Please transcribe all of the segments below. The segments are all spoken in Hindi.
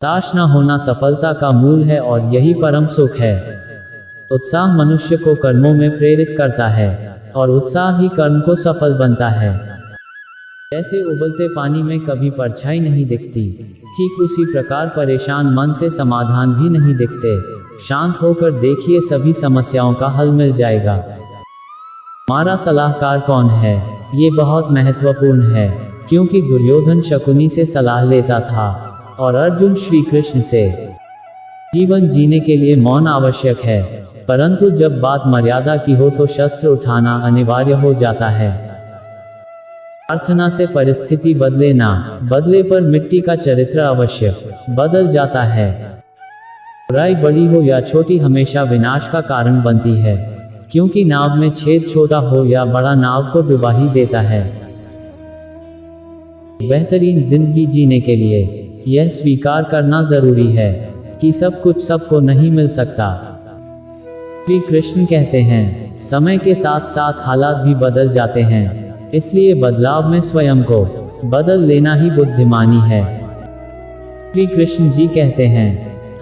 हताश न होना सफलता का मूल है और यही परम सुख है। उत्साह मनुष्य को कर्मों में प्रेरित करता है और उत्साह ही कर्म को सफल बनता है। जैसे उबलते पानी में कभी परछाई नहीं दिखती, ठीक उसी प्रकार परेशान मन से समाधान भी नहीं दिखते। शांत होकर देखिए, सभी समस्याओं का हल मिल जाएगा। हमारा सलाहकार कौन है? ये बहुत महत्वपूर्ण है, क्योंकि दुर्योधन शकुनी से सलाह लेता था और अर्जुन श्री कृष्ण से। जीवन जीने के लिए मौन आवश्यक है, परंतु जब बात मर्यादा की हो तो शस्त्र उठाना अनिवार्य हो जाता है। प्रार्थना से परिस्थिति बदले ना बदले, पर मिट्टी का चरित्र अवश्य बदल जाता है। बुराई बड़ी हो या छोटी हमेशा विनाश का कारण बनती है, क्योंकि नाव में छेद छोटा हो या बड़ा नाव को डुबा ही देता है। बेहतरीन जिंदगी जीने के लिए यह स्वीकार करना जरूरी है कि सब कुछ सबको नहीं मिल सकता। श्री कृष्ण कहते हैं, समय के साथ साथ हालात भी बदल जाते हैं, इसलिए बदलाव में स्वयं को बदल लेना ही बुद्धिमानी है। श्री कृष्ण जी कहते हैं,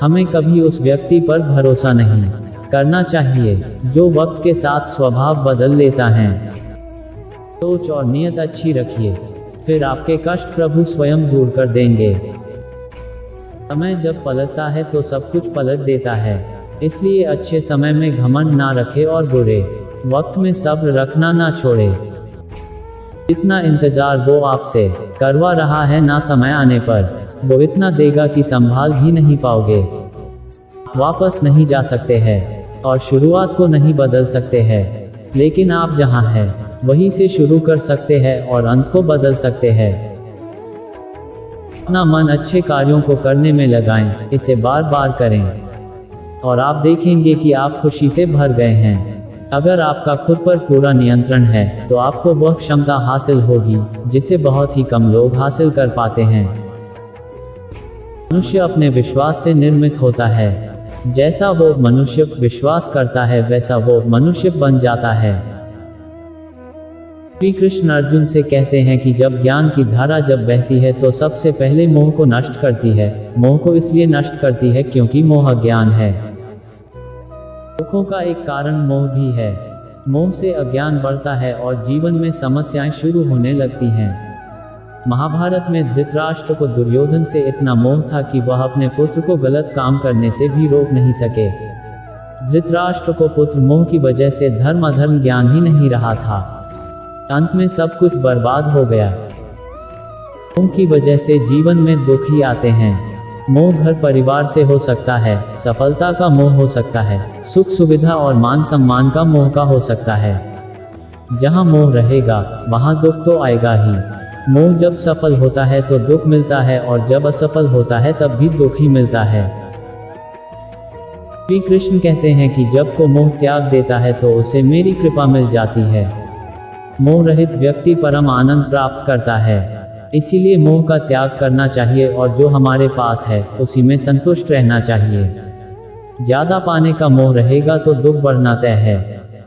हमें कभी उस व्यक्ति पर भरोसा नहीं करना चाहिए जो वक्त के साथ स्वभाव बदल लेता है। सोच और नियत अच्छी रखिए, फिर आपके कष्ट प्रभु स्वयं दूर कर देंगे। समय जब पलटता है तो सब कुछ पलट देता है, इसलिए अच्छे समय में घमंड ना रखे और बुरे वक्त में सब्र रखना ना छोड़े। इतना इंतजार वो आपसे करवा रहा है, ना समय आने पर वो इतना देगा कि संभाल भी नहीं पाओगे। वापस नहीं जा सकते हैं और शुरुआत को नहीं बदल सकते हैं, लेकिन आप जहां हैं वहीं से शुरू कर सकते हैं और अंत को बदल सकते हैं। अपना मन अच्छे कार्यों को करने में लगाएं, इसे बार बार करें और आप देखेंगे कि आप खुशी से भर गए हैं। अगर आपका खुद पर पूरा नियंत्रण है तो आपको वह क्षमता हासिल होगी जिसे बहुत ही कम लोग हासिल कर पाते हैं। मनुष्य अपने विश्वास से निर्मित होता है, जैसा वो मनुष्य विश्वास करता है वैसा वो मनुष्य बन जाता है। श्री कृष्ण अर्जुन से कहते हैं कि जब ज्ञान की धारा जब बहती है तो सबसे पहले मोह को नष्ट करती है। मोह को इसलिए नष्ट करती है क्योंकि मोह अज्ञान है। दुखों का एक कारण मोह भी है। मोह से अज्ञान बढ़ता है और जीवन में समस्याएं शुरू होने लगती हैं। महाभारत में धृतराष्ट्र को दुर्योधन से इतना मोह था कि वह अपने पुत्र को गलत काम करने से भी रोक नहीं सके। धृतराष्ट्र को पुत्र मोह की वजह से धर्म अधर्म ज्ञान ही नहीं रहा था। अंत में सब कुछ बर्बाद हो गया। मोह की वजह से जीवन में दुख ही आते हैं। मोह घर परिवार से हो सकता है, सफलता का मोह हो सकता है, सुख सुविधा और मान सम्मान का मोह का हो सकता है। जहां मोह रहेगा वहां दुख तो आएगा ही। मोह जब सफल होता है तो दुख मिलता है और जब असफल होता है तब भी दुख ही मिलता है। श्री कृष्ण कहते हैं कि जब को मोह त्याग देता है तो उसे मेरी कृपा मिल जाती है। मोह रहित व्यक्ति परम आनंद प्राप्त करता है, इसीलिए मोह का त्याग करना चाहिए और जो हमारे पास है उसी में संतुष्ट रहना चाहिए। ज्यादा पाने का मोह रहेगा तो दुख बढ़ना तय है।